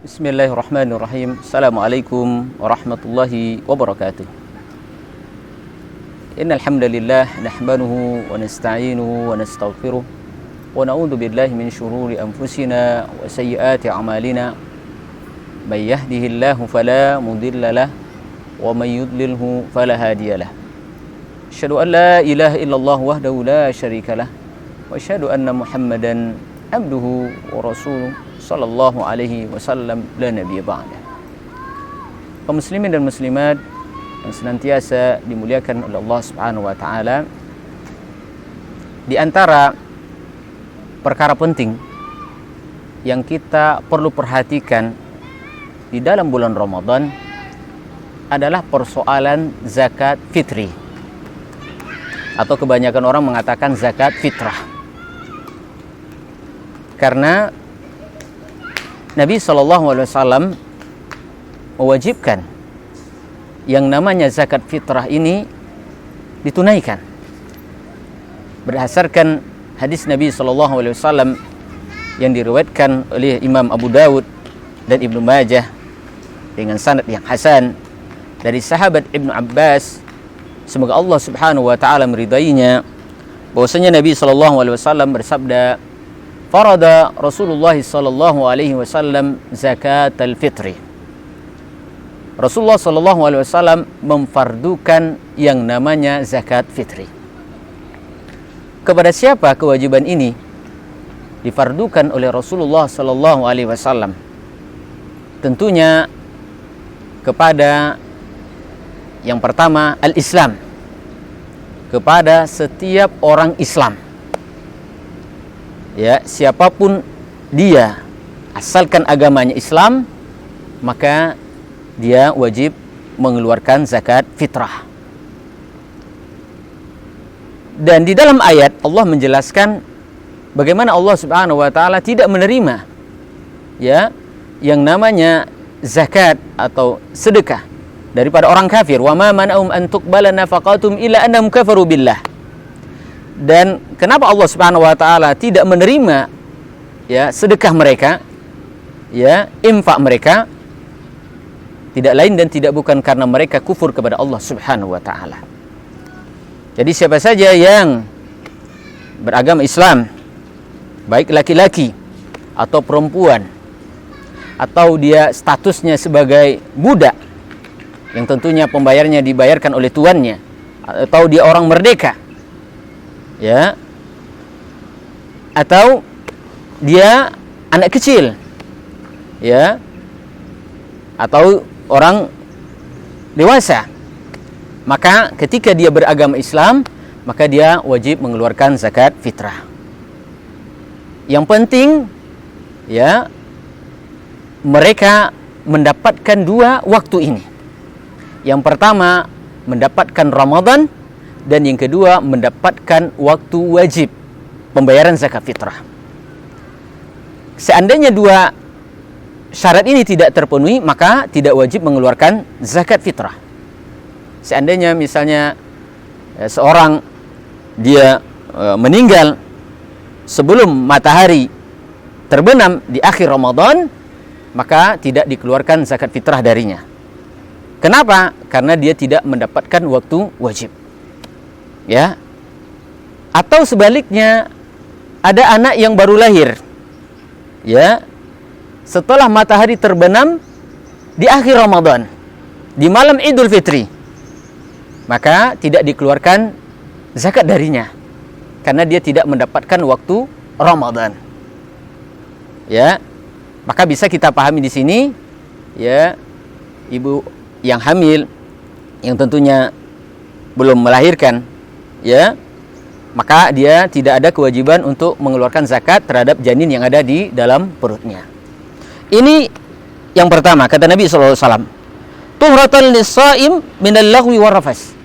Bismillahirrahmanirrahim. Assalamualaikum warahmatullahi wabarakatuh. Innal hamdalillah nahmaduhu wa nasta'inuhu wa nastaghfiruh wa na'udzu billahi min shururi anfusina wa sayyiati a'malina. May yahdihillahu fala mudilla lahu wa may yudlilhu fala hadiya lahu. Asyhadu an la ilaha illallah wahdahu la syarika lah wa asyhadu anna Muhammadan abduhu wa rasuluh sallallahu alaihi wasallam la nabiyya ba'da. Kaum muslimin dan muslimat yang senantiasa dimuliakan oleh Allah Subhanahu wa taala, di antara perkara penting yang kita perlu perhatikan di dalam bulan Ramadan adalah persoalan zakat fitri, atau kebanyakan orang mengatakan zakat fitrah. Karena Nabi SAW mewajibkan yang namanya zakat fitrah ini ditunaikan berdasarkan hadis Nabi SAW yang diriwayatkan oleh Imam Abu Dawud dan Ibnu Majah dengan sanad yang hasan dari sahabat Ibnu Abbas, semoga Allah Subhanahu wa taala meridainya, bahwasanya Nabi SAW bersabda, farada Rasulullah sallallahu alaihi wasallam zakat al-fitri. Rasulullah sallallahu alaihi wasallam memfardukan yang namanya zakat fitri. Kepada siapa kewajiban ini difardukan oleh Rasulullah sallallahu alaihi wasallam? Tentunya kepada yang pertama al-Islam, kepada setiap orang Islam. Ya, siapapun dia, asalkan agamanya Islam, maka dia wajib mengeluarkan zakat fitrah. Dan di dalam ayat Allah menjelaskan bagaimana Allah Subhanahu wa taala tidak menerima ya yang namanya zakat atau sedekah daripada orang kafir. Wa ma mana'um an tuqbala nafaqatum illa annahum kafaru billah. Dan kenapa Allah Subhanahu wa taala tidak menerima ya sedekah mereka, ya infak mereka, tidak lain dan tidak bukan karena mereka kufur kepada Allah Subhanahu wa taala. Jadi siapa saja yang beragama Islam, baik laki-laki atau perempuan, atau dia statusnya sebagai budak yang tentunya pembayarnya dibayarkan oleh tuannya, atau dia orang merdeka, ya, atau dia anak kecil, ya, atau orang dewasa, maka ketika dia beragama Islam, maka dia wajib mengeluarkan zakat fitrah. Yang penting, ya, mereka mendapatkan dua waktu ini. Yang pertama mendapatkan Ramadan, dan yang kedua mendapatkan waktu wajib pembayaran zakat fitrah. Seandainya dua syarat ini tidak terpenuhi, maka tidak wajib mengeluarkan zakat fitrah. Seandainya misalnya seorang dia meninggal sebelum matahari terbenam di akhir Ramadan, maka tidak dikeluarkan zakat fitrah darinya. Kenapa? Karena dia tidak mendapatkan waktu wajib. Ya, atau sebaliknya, ada anak yang baru lahir, ya, setelah matahari terbenam di akhir Ramadan, di malam Idul Fitri, maka tidak dikeluarkan zakat darinya, karena dia tidak mendapatkan waktu Ramadan. Ya, maka bisa kita pahami di sini, ya, ibu yang hamil, yang tentunya belum melahirkan, ya, maka dia tidak ada kewajiban untuk mengeluarkan zakat terhadap janin yang ada di dalam perutnya. Ini yang pertama, kata Nabi SAW, tuhratan lis-shaim minal lahwi warrafas.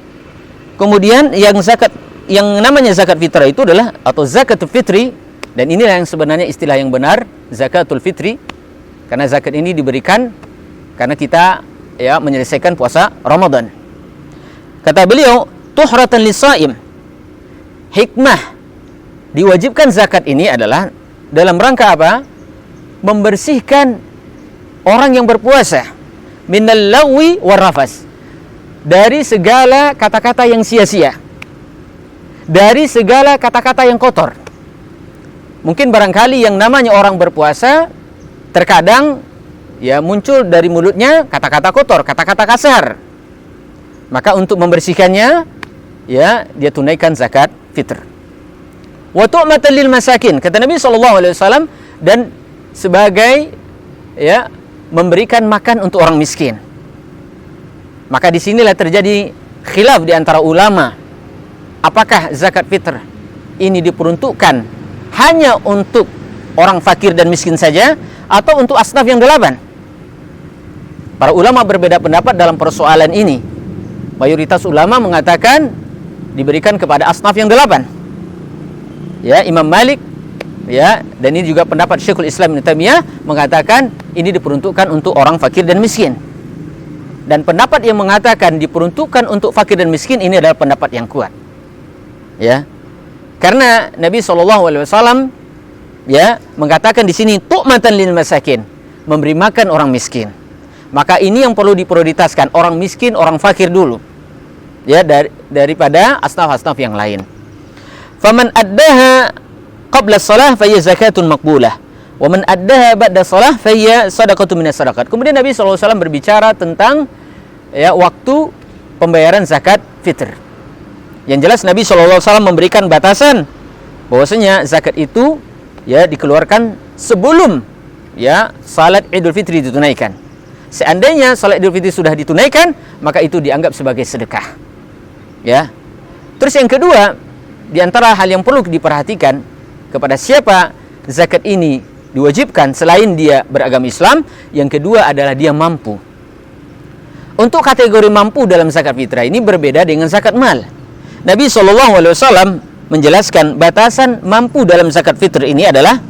Kemudian yang namanya zakat fitrah itu adalah, atau zakatul fitri, dan inilah yang sebenarnya istilah yang benar, zakatul fitri, karena zakat ini diberikan karena kita ya menyelesaikan puasa Ramadan. Kata beliau, tuhratan lis-shaim, hikmah diwajibkan zakat ini adalah dalam rangka apa? Membersihkan orang yang berpuasa minal lawi warrafas, dari segala kata-kata yang sia-sia, dari segala kata-kata yang kotor. Mungkin barangkali yang namanya orang berpuasa terkadang ya muncul dari mulutnya kata-kata kotor, kata-kata kasar. Maka untuk membersihkannya, ya dia tunaikan zakat fitr. Wa tu'matan lil masakin, kata Nabi SAW, dan sebagai ya memberikan makan untuk orang miskin. Maka disinilah terjadi khilaf di antara ulama, apakah zakat fitr ini diperuntukkan hanya untuk orang fakir dan miskin saja, atau untuk asnaf yang 8? Para ulama berbeda pendapat dalam persoalan ini. Mayoritas ulama mengatakan diberikan kepada asnaf yang 8. Ya, Imam Malik, ya, dan ini juga pendapat Syekhul Islam Ibnu Taimiyah mengatakan ini diperuntukkan untuk orang fakir dan miskin. Dan pendapat yang mengatakan diperuntukkan untuk fakir dan miskin ini adalah pendapat yang kuat. Ya. Karena Nabi SAW ya mengatakan di sini tu'matan lil masakin, memberi makan orang miskin. Maka ini yang perlu diprioritaskan, orang miskin, orang fakir dulu. Ya, daripada asnaf-asnaf yang lain. Faman addaha qabla shalah fa hiya zakatun maqbulah. Wa man addaha ba'da shalah fa hiya shadaqatun minas shadaqat. Kemudian Nabi SAW berbicara tentang ya waktu pembayaran zakat fitr. Yang jelas Nabi SAW memberikan batasan bahwasanya zakat itu ya dikeluarkan sebelum ya salat Idul Fitri ditunaikan. Seandainya salat Idul Fitri sudah ditunaikan, maka itu dianggap sebagai sedekah. Ya. Terus yang kedua, di antara hal yang perlu diperhatikan kepada siapa zakat ini diwajibkan selain dia beragama Islam, yang kedua adalah dia mampu. Untuk kategori mampu dalam zakat fitrah ini berbeda dengan zakat mal. Nabi SAW menjelaskan batasan mampu dalam zakat fitr ini adalah,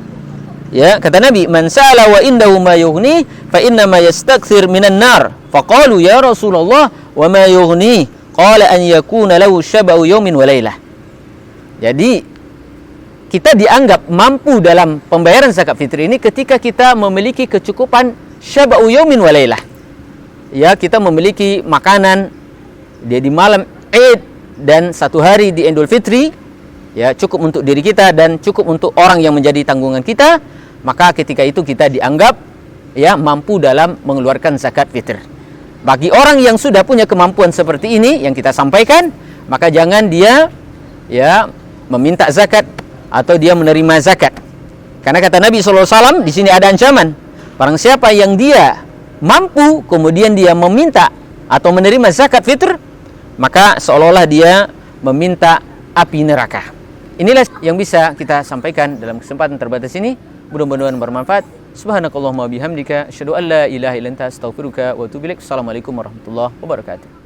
ya, kata Nabi, man sa'ala wa indahu ma yughni fa inna ma yastakthir minan nar. Faqalu ya Rasulullah wa ma yughni? Qala an yakuna lahu syaba'u yawmin wa lailah. Jadi kita dianggap mampu dalam pembayaran zakat fitr ini ketika kita memiliki kecukupan syaba'u yawmin wa lailah. Ya, kita memiliki makanan dia di malam Id dan 1 hari di Idul Fitri, ya cukup untuk diri kita dan cukup untuk orang yang menjadi tanggungan kita, maka ketika itu kita dianggap ya mampu dalam mengeluarkan zakat fitr. Bagi orang yang sudah punya kemampuan seperti ini yang kita sampaikan, maka jangan dia ya meminta zakat atau dia menerima zakat. Karena kata Nabi SAW di sini ada ancaman. Barang siapa yang dia mampu kemudian dia meminta atau menerima zakat fitr, maka seolah-olah dia meminta api neraka. Inilah yang bisa kita sampaikan dalam kesempatan terbatas ini. Mudah-mudahan bermanfaat. Subhanakallahumma bihamdika asyhadu an la ilaha illa anta astaghfiruka wa atubu ilaik. Assalamualaikum warahmatullahi wabarakatuh.